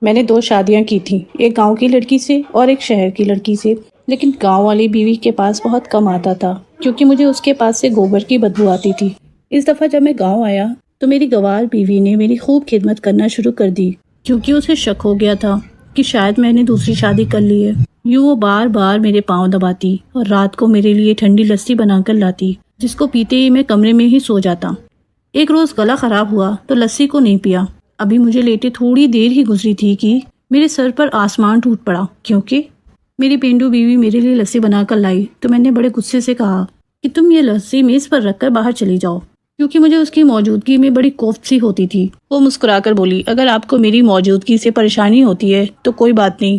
میں نے 2 شادیاں کی تھیں، ایک گاؤں کی لڑکی سے اور ایک شہر کی لڑکی سے، لیکن گاؤں والی بیوی کے پاس بہت کم آتا تھا کیونکہ مجھے اس کے پاس سے گوبر کی بدبو آتی تھی۔ اس دفعہ جب میں گاؤں آیا تو میری گوار بیوی نے میری خوب خدمت کرنا شروع کر دی کیونکہ اسے شک ہو گیا تھا کہ شاید میں نے دوسری شادی کر لی ہے۔ یوں وہ بار بار میرے پاؤں دباتی اور رات کو میرے لیے ٹھنڈی لسی بنا کر لاتی جس کو پیتے ہی میں کمرے میں ہی سو جاتا۔ ایک روز گلا خراب ہوا تو لسی کو نہیں پیا۔ ابھی مجھے لیٹے تھوڑی دیر ہی گزری تھی کہ میرے سر پر آسمان ٹوٹ پڑا کیونکہ میری پینڈو بیوی میرے لیے لسی بنا کر لائی تو میں نے بڑے غصے سے کہا کہ تم یہ لسی میز پر رکھ کر باہر چلی جاؤ، کیونکہ مجھے اس کی موجودگی میں بڑی کوفت سی ہوتی تھی۔ وہ مسکرا کر بولی، اگر آپ کو میری موجودگی سے پریشانی ہوتی ہے تو کوئی بات نہیں،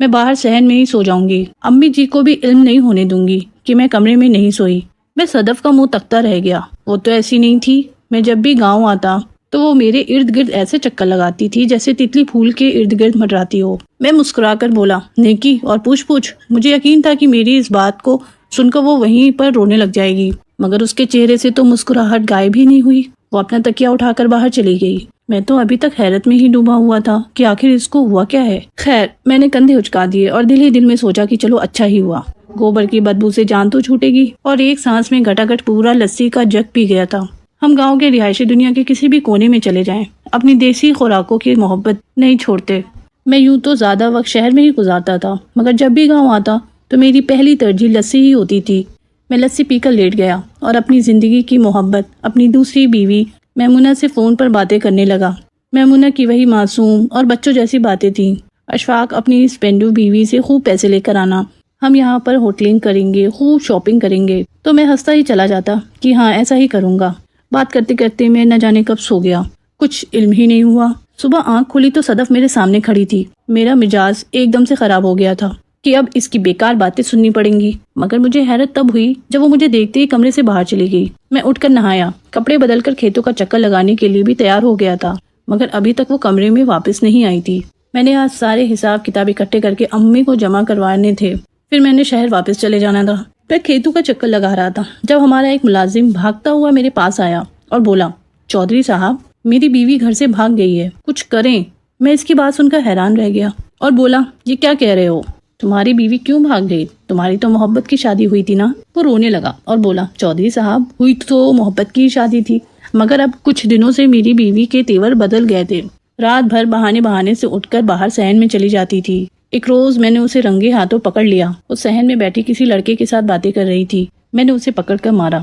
میں باہر صحن میں ہی سو جاؤں گی۔ امی جی کو بھی علم نہیں ہونے دوں گی کہ میں کمرے میں نہیں سوئی۔ میں صدف کا منہ تکتا رہ گیا۔ وہ تو ایسی نہیں تھی، میں جب بھی گاؤں آتا تو وہ میرے ارد گرد ایسے چکر لگاتی تھی جیسے تتلی پھول کے ارد گرد منڈراتی ہو۔ میں مسکرا کر بولا، نیکی اور پوچھ۔ مجھے یقین تھا کہ میری اس بات کو سن کر وہ وہیں پر رونے لگ جائے گی، مگر اس کے چہرے سے تو مسکراہٹ غائب ہی نہیں ہوئی۔ وہ اپنا تکیا اٹھا کر باہر چلی گئی۔ میں تو ابھی تک حیرت میں ہی ڈوبا ہوا تھا کہ آخر اس کو ہوا کیا ہے۔ خیر، میں نے کندھے اچکا دیے اور دل ہی دل میں سوچا کہ چلو اچھا ہی ہوا، گوبر کی بدبو سے جان تو چھوٹے گی۔ اور ایک سانس میں گھٹا پورا لسی کا جگ پی گیا تھا۔ ہم گاؤں کے رہائشی دنیا کے کسی بھی کونے میں چلے جائیں، اپنی دیسی خوراکوں کی محبت نہیں چھوڑتے۔ میں یوں تو زیادہ وقت شہر میں ہی گزارتا تھا، مگر جب بھی گاؤں آتا تو میری پہلی ترجیح لسی ہی ہوتی تھی۔ میں لسی پی کر لیٹ گیا اور اپنی زندگی کی محبت، اپنی دوسری بیوی میمونہ سے فون پر باتیں کرنے لگا۔ میمونہ کی وہی معصوم اور بچوں جیسی باتیں تھیں۔ اشفاق اپنی اس پینڈو بیوی سے خوب پیسے لے کر آنا، ہم یہاں پر ہوٹلنگ کریں گے، خوب شاپنگ کریں گے، تو میں ہنستا ہی چلا جاتا کہ ہاں ایسا ہی کروں گا۔ بات کرتے کرتے میں نہ جانے کب سو گیا، کچھ علم ہی نہیں ہوا۔ صبح آنکھ کھلی تو صدف میرے سامنے کھڑی تھی۔ میرا مزاج ایک دم سے خراب ہو گیا تھا کہ اب اس کی بیکار باتیں سننی پڑیں گی، مگر مجھے حیرت تب ہوئی جب وہ مجھے دیکھتے ہی کمرے سے باہر چلی گئی۔ میں اٹھ کر نہایا، کپڑے بدل کر کھیتوں کا چکر لگانے کے لیے بھی تیار ہو گیا تھا، مگر ابھی تک وہ کمرے میں واپس نہیں آئی تھی۔ میں نے آج سارے حساب کتاب اکٹھے کر کے امی کو جمع کروانے تھے، پھر میں نے شہر واپس چلے جانا تھا۔ میں کھیتوں کا چکر لگا رہا تھا جب ہمارا ایک ملازم بھاگتا ہوا میرے پاس آیا اور بولا، چودھری صاحب، میری بیوی گھر سے بھاگ گئی ہے، کچھ کریں۔ میں اس کی بات سن کر حیران رہ گیا اور بولا، یہ کیا کہہ رہے ہو؟ تمہاری بیوی کیوں بھاگ گئی؟ تمہاری تو محبت کی شادی ہوئی تھی نا؟ وہ رونے لگا اور بولا، چودھری صاحب، ہوئی تو محبت کی شادی تھی، مگر اب کچھ دنوں سے میری بیوی کے تیور بدل گئے تھے۔ رات بھر بہانے سے اٹھ کر باہر صحن میں چلی جاتی تھی۔ ایک روز میں نے اسے رنگے ہاتھوں پکڑ لیا، وہ صحن میں بیٹھی کسی لڑکے کے ساتھ باتیں کر رہی تھی۔ میں نے اسے پکڑ کر مارا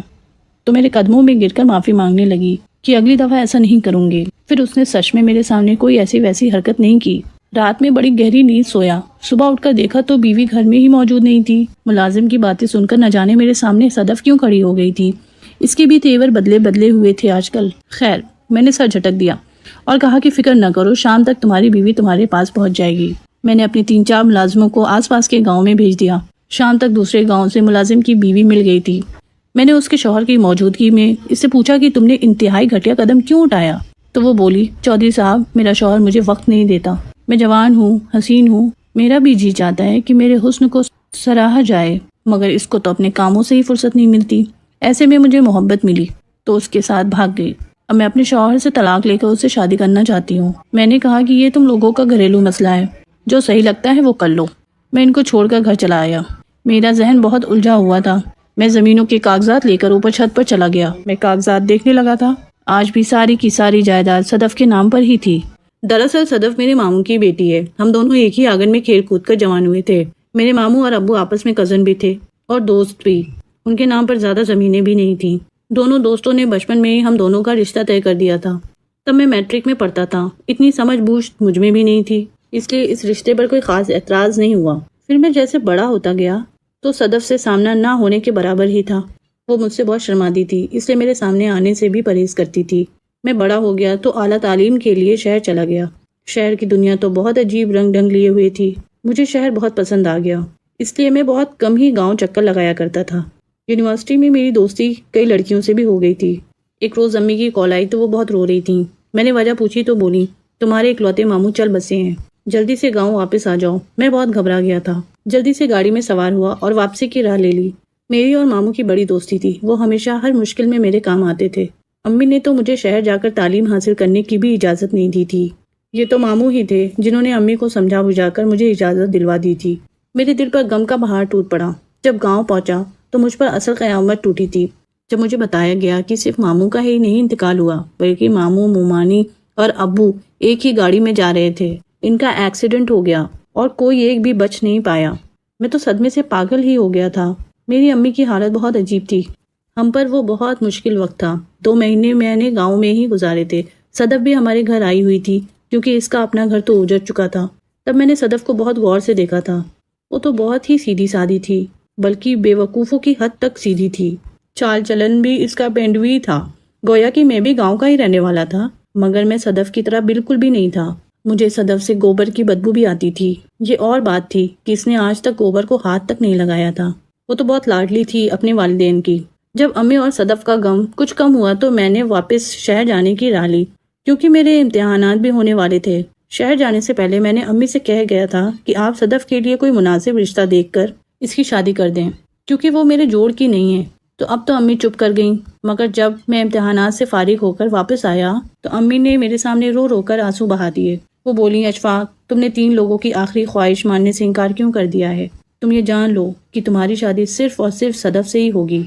تو میرے قدموں میں گر کر معافی مانگنے لگی کہ اگلی دفعہ ایسا نہیں کروں گی۔ پھر اس نے سچ میں میرے سامنے کوئی ایسی ویسی حرکت نہیں کی۔ رات میں بڑی گہری نیند سویا، صبح اٹھ کر دیکھا تو بیوی گھر میں ہی موجود نہیں تھی۔ ملازم کی باتیں سن کر نہ جانے میرے سامنے صدف کیوں کھڑی ہو گئی تھی، اس کے بھی تیور بدلے ہوئے تھے آج کل۔ خیر، میں نے سر جھٹک دیا اور کہا کہ فکر نہ کرو، شام تک تمہاری بیوی تمہارے پاس پہنچ جائے گی۔ میں نے اپنی 3-4 ملازموں کو آس پاس کے گاؤں میں بھیج دیا۔ شام تک دوسرے گاؤں سے ملازم کی بیوی مل گئی تھی۔ میں نے اس کے شوہر کی موجودگی میں اس سے پوچھا کہ تم نے انتہائی گھٹیا قدم کیوں اٹھایا؟ تو وہ بولی، چودھری صاحب، میرا شوہر مجھے وقت نہیں دیتا، میں جوان ہوں، حسین ہوں، میرا بھی جی چاہتا ہے کہ میرے حسن کو سراہا جائے، مگر اس کو تو اپنے کاموں سے ہی فرصت نہیں ملتی۔ ایسے میں مجھے محبت ملی تو اس کے ساتھ بھاگ گئی۔ اب میں اپنے شوہر سے طلاق لے کر اس سے شادی کرنا چاہتی ہوں۔ میں نے کہا کہ یہ تم لوگوں کا گھریلو مسئلہ ہے، جو صحیح لگتا ہے وہ کر لو۔ میں ان کو چھوڑ کر گھر چلا آیا۔ میرا ذہن بہت الجھا ہوا تھا۔ میں زمینوں کے کاغذات لے کر اوپر چھت پر چلا گیا۔ میں کاغذات دیکھنے لگا تھا۔ آج بھی ساری کی ساری جائیداد صدف کے نام پر ہی تھی۔ دراصل صدف میرے ماموں کی بیٹی ہے، ہم دونوں ایک ہی آنگن میں کھیل کود کر جوان ہوئے تھے۔ میرے ماموں اور ابو آپس میں کزن بھی تھے اور دوست بھی، ان کے نام پر زیادہ زمینیں بھی نہیں تھیں۔ دونوں دوستوں نے بچپن میں ہی ہم دونوں کا رشتہ طے کر دیا تھا۔ تب میں میٹرک میں پڑھتا تھا، اتنی سمجھ بوجھ مجھ میں بھی نہیں تھی، اس لیے اس رشتے پر کوئی خاص اعتراض نہیں ہوا۔ پھر میں جیسے بڑا ہوتا گیا تو صدف سے سامنا نہ ہونے کے برابر ہی تھا۔ وہ مجھ سے بہت شرماتی تھی، اس لیے میرے سامنے آنے سے بھی پرہیز کرتی تھی۔ میں بڑا ہو گیا تو اعلیٰ تعلیم کے لیے شہر چلا گیا۔ شہر کی دنیا تو بہت عجیب رنگ ڈھنگ لیے ہوئے تھی۔ مجھے شہر بہت پسند آ گیا، اس لیے میں بہت کم ہی گاؤں چکر لگایا کرتا تھا۔ یونیورسٹی میں میری دوستی کئی لڑکیوں سے بھی ہو گئی تھی۔ ایک روز امی کی کال آئی تو وہ بہت رو رہی تھیں۔ میں نے وجہ پوچھی تو بولی، تمہارے اکلوتے ماموں چل بسے ہیں، جلدی سے گاؤں واپس آ جاؤ۔ میں بہت گھبرا گیا تھا، جلدی سے گاڑی میں سوار ہوا اور واپسی کی راہ لے لی۔ میری اور ماموں کی بڑی دوستی تھی، وہ ہمیشہ ہر مشکل میں میرے کام آتے تھے۔ امی نے تو مجھے شہر جا کر تعلیم حاصل کرنے کی بھی اجازت نہیں دی تھی، یہ تو ماموں ہی تھے جنہوں نے امی کو سمجھا بجھا کر مجھے اجازت دلوا دی تھی۔ میرے دل پر غم کا پہاڑ ٹوٹ پڑا۔ جب گاؤں پہنچا تو مجھ پر اصل قیامت ٹوٹی تھی، جب مجھے بتایا گیا کہ صرف ماموں کا ہی نہیں انتقال ہوا، بلکہ ماموں، مومانی اور ابو ایک ہی گاڑی میں جا رہے تھے۔ ان کا ایکسیڈنٹ ہو گیا اور کوئی ایک بھی بچ نہیں پایا۔ میں تو صدمے سے پاگل ہی ہو گیا تھا۔ میری امی کی حالت بہت عجیب تھی۔ ہم پر وہ بہت مشکل وقت تھا۔ 2 مہینے میں نے گاؤں میں ہی گزارے تھے۔ صدف بھی ہمارے گھر آئی ہوئی تھی کیونکہ اس کا اپنا گھر تو اجڑ چکا تھا۔ تب میں نے صدف کو بہت غور سے دیکھا تھا۔ وہ تو بہت ہی سیدھی سادی تھی، بلکہ بے وقوفوں کی حد تک سیدھی تھی۔ چال چلن بھی اس کا پینڈوی تھا، گویا کہ میں بھی گاؤں کا ہی رہنے والا تھا، مگر میں صدف کی طرح بالکل بھی نہیں تھا۔ مجھے صدف سے گوبر کی بدبو بھی آتی تھی۔ یہ اور بات تھی کہ اس نے آج تک گوبر کو ہاتھ تک نہیں لگایا تھا۔ وہ تو بہت لاڈلی تھی اپنے والدین کی۔ جب امی اور صدف کا غم کچھ کم ہوا تو میں نے واپس شہر جانے کی راہ لی، کیونکہ میرے امتحانات بھی ہونے والے تھے۔ شہر جانے سے پہلے میں نے امی سے کہہ گیا تھا کہ آپ صدف کے لیے کوئی مناسب رشتہ دیکھ کر اس کی شادی کر دیں، کیونکہ وہ میرے جوڑ کی نہیں ہے۔ تو اب تو امی چپ کر گئیں، مگر جب میں امتحانات سے فارغ ہو کر واپس آیا تو امی نے میرے سامنے رو رو کر آنسو بہا دیے۔ وہ بولی، اشفاق، تم نے 3 لوگوں کی آخری خواہش ماننے سے انکار کیوں کر دیا ہے؟ تم یہ جان لو کہ تمہاری شادی صرف اور صرف صدف سے ہی ہوگی،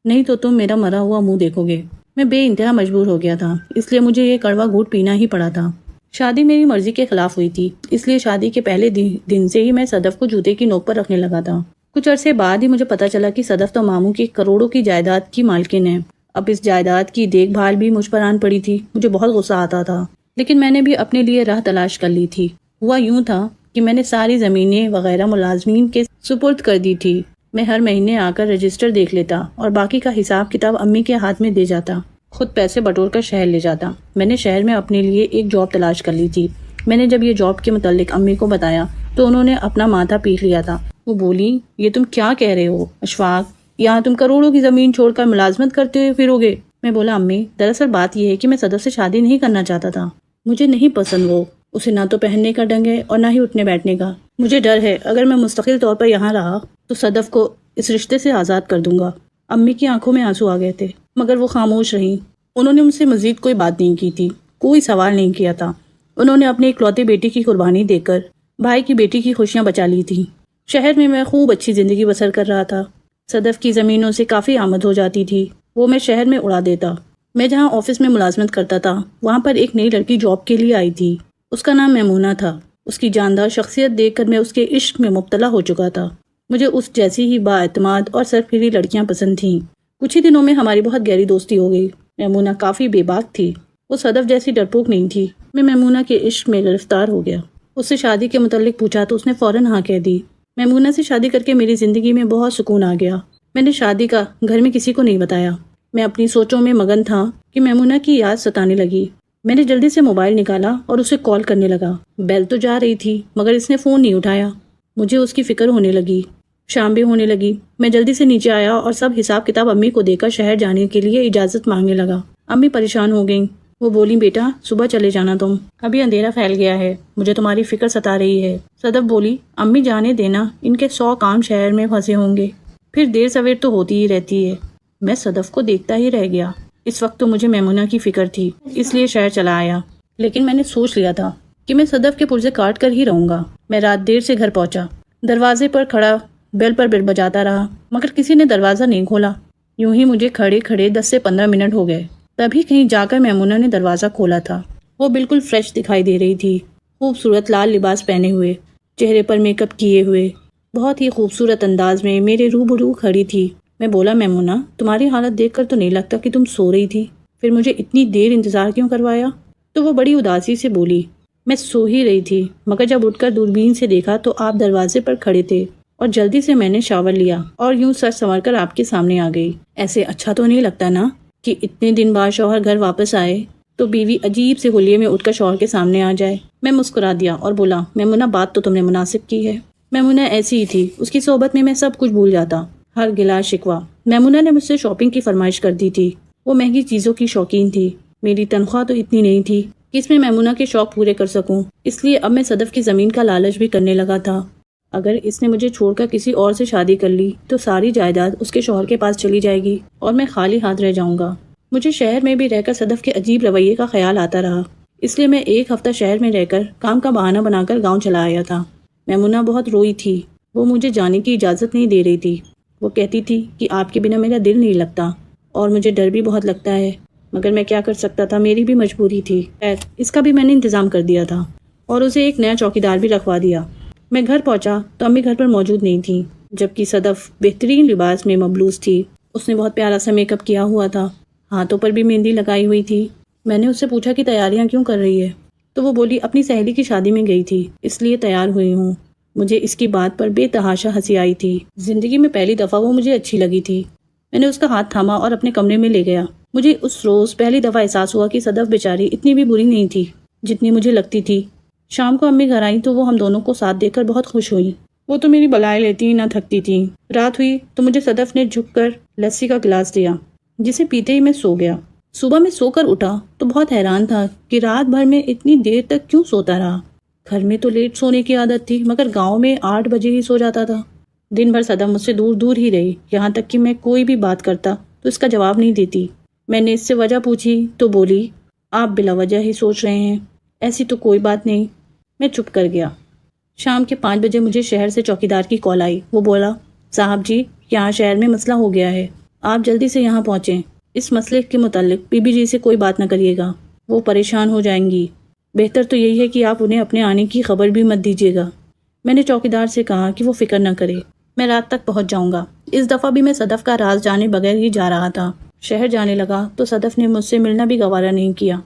نہیں تو تم میرا مرا ہوا منہ دیکھو گے۔ میں بے انتہا مجبور ہو گیا تھا، اس لیے مجھے یہ کڑوا گھونٹ پینا ہی پڑا تھا۔ شادی میری مرضی کے خلاف ہوئی تھی، اس لیے شادی کے پہلے دن سے ہی میں صدف کو جوتے کی نوک پر رکھنے لگا تھا۔ کچھ عرصے بعد ہی مجھے پتا چلا کہ صدف تو ماموں کی کروڑوں کی جائیداد کی مالکن ہے۔ اب اس جائیداد کی دیکھ بھال بھی مجھ پر آن پڑی تھی۔ مجھے بہت غصہ آتا تھا، لیکن میں نے بھی اپنے لیے راہ تلاش کر لی تھی۔ ہوا یوں تھا کہ میں نے ساری زمینیں وغیرہ ملازمین کے سپرد کر دی تھی۔ میں ہر مہینے آ کر رجسٹر دیکھ لیتا اور باقی کا حساب کتاب امی کے ہاتھ میں دے جاتا، خود پیسے بٹور کر شہر لے جاتا۔ میں نے شہر میں اپنے لیے ایک جاب تلاش کر لی تھی۔ میں نے جب یہ جاب کے متعلق امی کو بتایا تو انہوں نے اپنا ماتھا پیٹ لیا تھا۔ وہ بولی، یہ تم کیا کہہ رہے ہو اشفاق؟ یہاں تم کروڑوں کی زمین چھوڑ کر ملازمت کرتے ہوئے پھرو گے؟ میں بولا، امی، دراصل بات یہ ہے کہ میں صدف سے شادی نہیں کرنا چاہتا تھا۔ مجھے نہیں پسند وہ، اسے نہ تو پہننے کا ڈنگ ہے اور نہ ہی اٹھنے بیٹھنے کا۔ مجھے ڈر ہے اگر میں مستقل طور پر یہاں رہا تو صدف کو اس رشتے سے آزاد کر دوں گا۔ امی کی آنکھوں میں آنسو آ گئے تھے، مگر وہ خاموش رہیں۔ انہوں نے مجھ سے مزید کوئی بات نہیں کی تھی، کوئی سوال نہیں کیا تھا۔ انہوں نے اپنے اکلوتے بیٹی کی قربانی دے کر بھائی کی بیٹی کی خوشیاں بچا لی تھیں۔ شہر میں خوب اچھی زندگی بسر کر رہا تھا۔ صدف کی زمینوں سے کافی آمد ہو جاتی تھی، وہ میں شہر میں اڑا دیتا۔ میں جہاں آفس میں ملازمت کرتا تھا وہاں پر ایک نئی لڑکی جاب کے لیے آئی تھی۔ اس کا نام میمونہ تھا۔ اس کی جاندار شخصیت دیکھ کر میں اس کے عشق میں مبتلا ہو چکا تھا۔ مجھے اس جیسی ہی با اعتماد اور سرفری لڑکیاں پسند تھیں۔ کچھ ہی دنوں میں ہماری بہت گہری دوستی ہو گئی۔ میمونہ کافی بے باک تھی، وہ صدف جیسی ڈرپوک نہیں تھی۔ میں میمونہ کے عشق میں گرفتار ہو گیا۔ اس سے شادی کے متعلق پوچھا تو اس نے فوراً ہاں کہہ دی۔ میمونہ سے شادی کر کے میری زندگی میں بہت سکون آ گیا۔ میں نے شادی کا گھر میں کسی کو نہیں بتایا۔ میں اپنی سوچوں میں مگن تھا کہ میمونہ کی یاد ستانے لگی۔ میں نے جلدی سے موبائل نکالا اور اسے کال کرنے لگا۔ بیل تو جا رہی تھی مگر اس نے فون نہیں اٹھایا۔ مجھے اس کی فکر ہونے لگی۔ شام بھی ہونے لگی۔ میں جلدی سے نیچے آیا اور سب حساب کتاب امی کو دے کر شہر جانے کے لیے اجازت مانگنے لگا۔ امی پریشان ہو گئیں۔ وہ بولی، بیٹا صبح چلے جانا تم، ابھی اندھیرا پھیل گیا ہے، مجھے تمہاری فکر ستا رہی ہے۔ صدف بولی، امی جانے دینا، ان کے 100 کام شہر میں پھنسے ہوں گے، پھر دیر سویر تو ہوتی ہی رہتی ہے۔ میں صدف کو دیکھتا ہی رہ گیا۔ اس وقت تو مجھے میمونہ کی فکر تھی، اس لیے شہر چلا آیا، لیکن میں نے سوچ لیا تھا کہ میں صدف کے پرزے کاٹ کر ہی رہوں گا۔ میں رات دیر سے گھر پہنچا، دروازے پر کھڑا بیل پر بیل بجاتا رہا مگر کسی نے دروازہ نہیں کھولا۔ یوں ہی مجھے کھڑے کھڑے 10 سے 15 منٹ ہو گئے۔ تبھی کہیں جا کر میمونہ نے دروازہ کھولا تھا۔ وہ بالکل فریش دکھائی دے رہی تھی، خوبصورت لال لباس پہنے ہوئے، چہرے پر میک اپ کیے ہوئے، بہت ہی خوبصورت انداز میں میرے روبرو کھڑی تھی۔ میں بولا، میمونہ تمہاری حالت دیکھ کر تو نہیں لگتا کہ تم سو رہی تھی، پھر مجھے اتنی دیر انتظار کیوں کروایا؟ تو وہ بڑی اداسی سے بولی، میں سو ہی رہی تھی مگر جب اٹھ کر دوربین سے دیکھا تو آپ دروازے پر کھڑے تھے اور جلدی سے میں نے شاور لیا اور یوں سر سنور کر آپ کے سامنے آ گئی۔ ایسے اچھا تو نہیں لگتا نا کہ اتنے دن بعد شوہر گھر واپس آئے تو بیوی عجیب سے حلیے میں اٹھ کر شوہر کے سامنے آ جائے۔ میں مسکرا دیا اور بولا، میمونہ بات تو تم نے مناسب کی ہے۔ میمونہ ایسی ہی تھی، اس کی صحبت میں سب کچھ بھول جاتا، ہر گلا شکوہ۔ میمونہ نے مجھ سے شاپنگ کی فرمائش کر دی تھی۔ وہ مہنگی چیزوں کی شوقین تھی۔ میری تنخواہ تو اتنی نہیں تھی کہ اس میں میمونہ کے شوق پورے کر سکوں، اس لیے اب میں صدف کی زمین کا لالچ بھی کرنے لگا تھا۔ اگر اس نے مجھے چھوڑ کر کسی اور سے شادی کر لی تو ساری جائیداد اس کے شوہر کے پاس چلی جائے گی اور میں خالی ہاتھ رہ جاؤں گا۔ مجھے شہر میں بھی رہ کر صدف کے عجیب رویے کا خیال آتا رہا۔ اس لیے میں ایک ہفتہ شہر میں رہ کر کام کا بہانہ بنا کر گاؤں چلا آیا تھا۔ میمونہ بہت روئی تھی، وہ مجھے جانے کی اجازت نہیں دے رہی تھی۔ وہ کہتی تھی کہ آپ کے بنا میرا دل نہیں لگتا اور مجھے ڈر بھی بہت لگتا ہے، مگر میں کیا کر سکتا تھا، میری بھی مجبوری تھی۔ خیر، اس کا بھی میں نے انتظام کر دیا تھا اور اسے ایک نیا چوکیدار بھی رکھوا دیا۔ میں گھر پہنچا تو امی گھر پر موجود نہیں تھیں، جبکہ صدف بہترین لباس میں ملبوس تھی۔ اس نے بہت پیارا سا میک اپ کیا ہوا تھا، ہاتھوں پر بھی مہندی لگائی ہوئی تھی۔ میں نے اس سے پوچھا کہ تیاریاں کیوں کر رہی ہے، تو وہ بولی اپنی سہیلی کی شادی میں گئی تھی، اس لیے تیار ہوئی ہوں۔ مجھے اس کی بات پر بے تحاشا ہنسی آئی تھی۔ زندگی میں پہلی دفعہ وہ مجھے اچھی لگی تھی۔ میں نے اس کا ہاتھ تھاما اور اپنے کمرے میں لے گیا۔ مجھے اس روز پہلی دفعہ احساس ہوا کہ صدف بیچاری اتنی بھی بری نہیں تھی جتنی مجھے لگتی تھی۔ شام کو امی گھر آئیں تو وہ ہم دونوں کو ساتھ دیکھ کر بہت خوش ہوئی۔ وہ تو میری بلائیں لیتی نہ تھکتی تھی۔ رات ہوئی تو مجھے صدف نے جھک کر لسی کا گلاس دیا، جسے پیتے ہی میں سو گیا۔ صبح میں سو کر اٹھا تو بہت حیران تھا کہ رات بھر میں اتنی دیر تک کیوں سوتا رہا۔ گھر میں تو لیٹ سونے کی عادت تھی، مگر گاؤں میں 8 بجے ہی سو جاتا تھا۔ دن بھر صدف مجھ سے دور دور ہی رہی، یہاں تک کہ میں کوئی بھی بات کرتا تو اس کا جواب نہیں دیتی۔ میں نے اس سے وجہ پوچھی تو بولی آپ بلا وجہ ہی سوچ رہے ہیں، ایسی تو کوئی بات نہیں۔ میں چپ کر گیا۔ شام کے 5 بجے مجھے شہر سے چوکیدار کی کال آئی۔ وہ بولا صاحب جی، یہاں شہر میں مسئلہ ہو گیا ہے، آپ جلدی سے یہاں پہنچیں۔ اس مسئلے کے متعلق بی بی جی سے کوئی بات نہ کریے گا، وہ پریشان ہو جائیں گی۔ بہتر تو یہی ہے کہ آپ انہیں اپنے آنے کی خبر بھی مت دیجیے گا۔ میں نے چوکیدار سے کہا کہ وہ فکر نہ کرے، میں رات تک پہنچ جاؤں گا۔ اس دفعہ بھی میں صدف کا راز جانے بغیر ہی جا رہا تھا۔ شہر جانے لگا تو صدف نے مجھ سے ملنا بھی گوارا نہیں کیا۔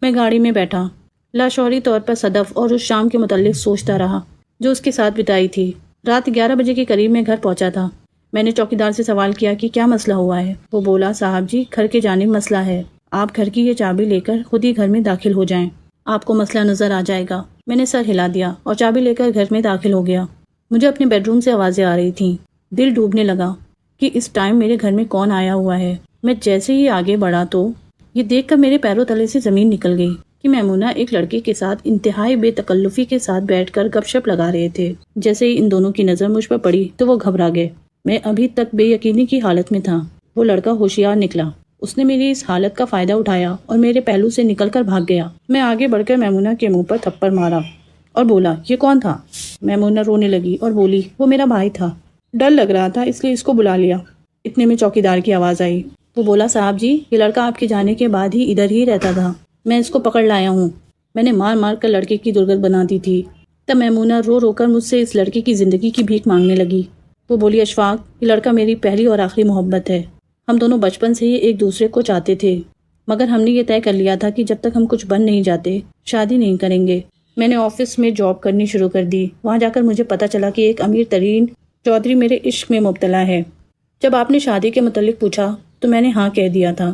میں گاڑی میں بیٹھا، لاشعوری طور پر صدف اور اس شام کے متعلق سوچتا رہا جو اس کے ساتھ بتائی تھی۔ رات 11 بجے کے قریب میں گھر پہنچا تھا۔ میں نے چوکیدار سے سوال کیا کہ کیا مسئلہ ہوا ہے۔ وہ بولا صاحب جی، گھر کے جانب مسئلہ ہے، آپ گھر کی یہ چابی لے کر خود ہی گھر میں داخل ہو جائیں، آپ کو مسئلہ نظر آ جائے گا۔ میں نے سر ہلا دیا اور چابی لے کر گھر میں داخل ہو گیا۔ مجھے اپنے بیڈ روم سے آوازیں آ رہی تھیں۔ دل ڈوبنے لگا کہ اس ٹائم میرے گھر میں کون آیا ہوا ہے۔ میں جیسے ہی آگے بڑھا تو یہ دیکھ کر میرے پیروں تلے سے زمین نکل گئی کہ میمونہ ایک لڑکے کے ساتھ انتہائی بے تکلفی کے ساتھ بیٹھ کر گپ شپ لگا رہے تھے۔ جیسے ہی ان دونوں کی نظر مجھ پر پڑی تو وہ گھبرا گئے۔ میں ابھی تک بے یقینی کی حالت میں تھا۔ وہ لڑکا ہوشیار نکلا، اس نے میری اس حالت کا فائدہ اٹھایا اور میرے پہلو سے نکل کر بھاگ گیا۔ میں آگے بڑھ کر میمونہ کے منہ پر تھپڑ مارا اور بولا یہ کون تھا؟ میمونہ رونے لگی اور بولی وہ میرا بھائی تھا، ڈر لگ رہا تھا اس لیے اس کو بلا لیا۔ اتنے میں چوکیدار کی آواز آئی۔ وہ بولا صاحب جی، یہ لڑکا آپ کے جانے کے بعد ہی ادھر ہی رہتا تھا، میں اس کو پکڑ لایا ہوں۔ میں نے مار مار کر لڑکے کی درگت بنا دی تھی۔ تب میمونہ رو رو کر مجھ سے اس لڑکے کی زندگی کی بھیک مانگنے لگی۔ وہ بولی اشفاق، یہ لڑکا میری پہلی اور آخری محبت ہے، ہم دونوں بچپن سے ہی ایک دوسرے کو چاہتے تھے، مگر ہم نے یہ طے کر لیا تھا کہ جب تک ہم کچھ بن نہیں جاتے شادی نہیں کریں گے۔ میں نے آفس میں جاب کرنی شروع کر دی۔ وہاں جا کر مجھے پتا چلا کہ ایک امیر ترین چودھری میرے عشق میں مبتلا ہے۔ جب آپ نے شادی کے متعلق پوچھا تو میں نے ہاں کہہ دیا تھا،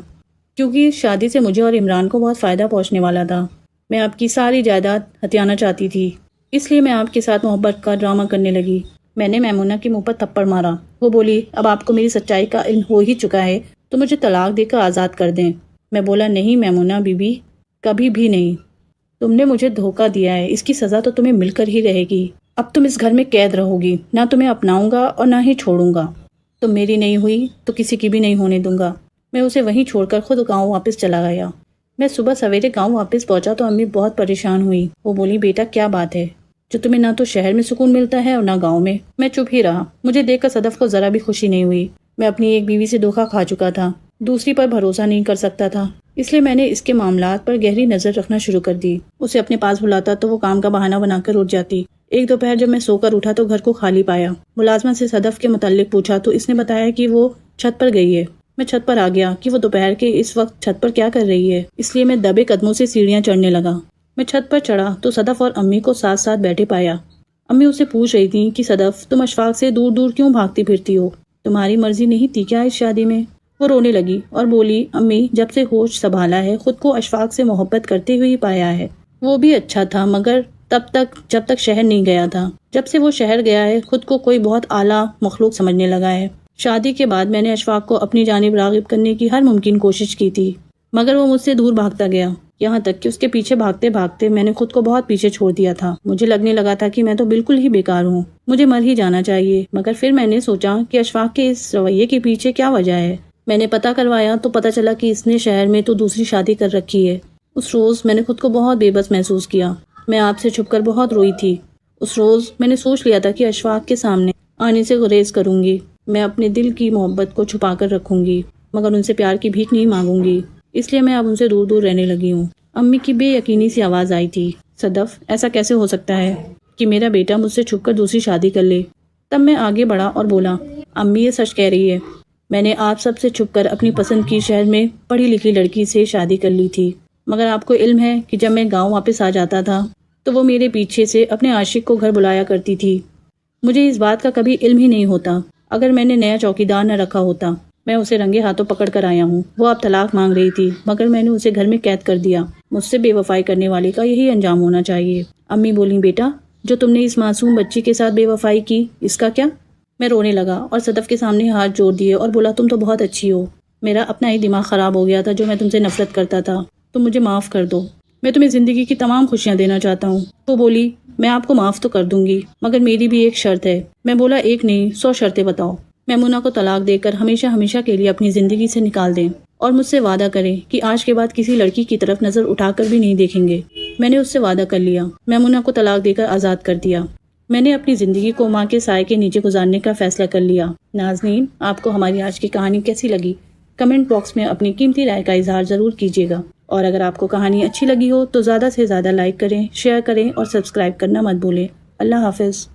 کیونکہ اس شادی سے مجھے اور عمران کو بہت فائدہ پہنچنے والا تھا۔ میں آپ کی ساری جائیداد ہتھیانا چاہتی تھی، اس لیے میں آپ کے ساتھ محبت کا ڈرامہ کرنے لگی۔ میں نے میمونہ کے منہ پر تھپڑ مارا۔ وہ بولی اب آپ کو میری سچائی کا علم ہو ہی چکا ہے تو مجھے طلاق دے کر آزاد کر دیں۔ میں بولا نہیں میمونہ بی بی، کبھی بھی نہیں، تم نے مجھے دھوکہ دیا ہے، اس کی سزا تو تمہیں مل کر ہی رہے گی۔ اب تم اس گھر میں قید رہو گی، نہ تمہیں اپناؤں گا اور نہ ہی چھوڑوں گا۔ تم میری نہیں ہوئی تو کسی کی بھی نہیں ہونے دوں گا۔ میں اسے وہیں چھوڑ کر خود گاؤں واپس چلا گیا۔ میں صبح سویرے گاؤں واپس پہنچا تو امی بہت پریشان ہوئی۔ وہ بولی بیٹا کیا بات ہے جو تمہیں نہ تو شہر میں سکون ملتا ہے اور نہ گاؤں میں؟ میں چپ ہی رہا۔ مجھے دیکھ کر صدف کو ذرا بھی خوشی نہیں ہوئی۔ میں اپنی ایک بیوی سے دھوکہ کھا چکا تھا، دوسری پر بھروسہ نہیں کر سکتا تھا، اس لیے میں نے اس کے معاملات پر گہری نظر رکھنا شروع کر دی۔ اسے اپنے پاس بلاتا تو وہ کام کا بہانہ بنا کر اٹھ جاتی۔ ایک دوپہر جب میں سو کر اٹھا تو گھر کو خالی پایا۔ ملازمہ سے صدف کے متعلق پوچھا تو اس نے بتایا کہ وہ چھت پر گئی ہے۔ میں چھت پر آ گیا کہ وہ دوپہر کے اس وقت چھت پر کیا کر رہی ہے، اس لیے میں دبے قدموں سے سیڑھیاں چڑھنے لگا۔ میں چھت پر چڑھا تو صدف اور امی کو ساتھ ساتھ بیٹھے پایا۔ امی اسے پوچھ رہی تھی کہ صدف تم اشفاق سے دور دور کیوں بھاگتی پھرتی ہو، تمہاری مرضی نہیں تھی کیا اس شادی میں؟ وہ رونے لگی اور بولی امی، جب سے ہوش سنبھالا ہے خود کو اشفاق سے محبت کرتے ہوئے پایا ہے۔ وہ بھی اچھا تھا مگر تب تک جب تک شہر نہیں گیا تھا۔ جب سے وہ شہر گیا ہے خود کو کوئی بہت اعلیٰ مخلوق سمجھنے لگا ہے۔ شادی کے بعد میں نے اشفاق کو اپنی جانب راغب کرنے کی ہر ممکن کوشش کی تھی، مگر وہ مجھ سے دور بھاگتا گیا، یہاں تک کہ اس کے پیچھے بھاگتے بھاگتے میں نے خود کو بہت پیچھے چھوڑ دیا تھا۔ مجھے لگنے لگا تھا کہ میں تو بالکل ہی بیکار ہوں، مجھے مر ہی جانا چاہیے۔ مگر پھر میں نے سوچا کہ اشفاق کے اس رویے کے پیچھے کیا وجہ ہے۔ میں نے پتہ کروایا تو پتہ چلا کہ اس نے شہر میں تو دوسری شادی کر رکھی ہے۔ اس روز میں نے خود کو بہت بے بس محسوس کیا. میں آپ سے چھپ کر بہت روئی تھی. اس روز میں نے سوچ لیا تھا کہ اشفاق کے سامنے آنے سے گریز کروں گی. میں اپنے دل کی محبت کو چھپا کر رکھوں گی مگر ان سے پیار کی بھیک نہیں مانگوں گی. اس لیے میں اب ان سے دور دور رہنے لگی ہوں. امی کی بے یقینی سی آواز آئی تھی. صدف، ایسا کیسے ہو سکتا ہے کہ میرا بیٹا مجھ سے چھپ کر دوسری شادی کر لے؟ تب میں آگے بڑھا اور بولا، امی یہ سچ کہہ رہی ہے. میں نے آپ سب سے چھپ کر اپنی پسند کی شہر میں پڑھی لکھی لڑکی سے شادی کر لی تھی. مگر آپ کو علم ہے کہ جب میں گاؤں واپس آ جاتا تھا تو وہ میرے پیچھے سے اپنے عاشق کو گھر بلایا کرتی تھی. مجھے اس بات کا کبھی علم ہی نہیں ہوتا. اگر میں نے نیا چوکیدار نہ رکھا ہوتا. میں اسے رنگے ہاتھوں پکڑ کر آیا ہوں. وہ اب طلاق مانگ رہی تھی مگر میں نے اسے گھر میں قید کر دیا. مجھ سے بے وفائی کرنے والے کا یہی انجام ہونا چاہیے. امی بولیں، بیٹا جو تم نے اس معصوم بچی کے ساتھ بے وفائی کی اس کا کیا؟ میں رونے لگا اور صدف کے سامنے ہاتھ جوڑ دیے اور بولا، تم تو بہت اچھی ہو. میرا اپنا ہی دماغ خراب ہو گیا تھا جو میں تم سے نفرت کرتا تھا. تم مجھے معاف کر دو. میں تمہیں زندگی کی تمام خوشیاں دینا چاہتا ہوں. وہ بولی، میں آپ کو معاف تو کر دوں گی مگر میری بھی ایک شرط ہے. میں بولا، ایک نہیں 100 شرطیں بتاؤ. میمونہ کو طلاق دے کر ہمیشہ ہمیشہ کے لیے اپنی زندگی سے نکال دیں اور مجھ سے وعدہ کریں کہ آج کے بعد کسی لڑکی کی طرف نظر اٹھا کر بھی نہیں دیکھیں گے. میں نے اس سے وعدہ کر لیا. میمونہ کو طلاق دے کر آزاد کر دیا. میں نے اپنی زندگی کو ماں کے سائے کے نیچے گزارنے کا فیصلہ کر لیا. ناظرین، آپ کو ہماری آج کی کہانی کیسی لگی؟ کمنٹ باکس میں اپنی قیمتی رائے کا اظہار ضرور کیجیے گا. اور اگر آپ کو کہانی اچھی لگی ہو تو زیادہ سے زیادہ لائک کریں، شیئر کریں اور سبسکرائب کرنا مت بھولیں. اللہ حافظ.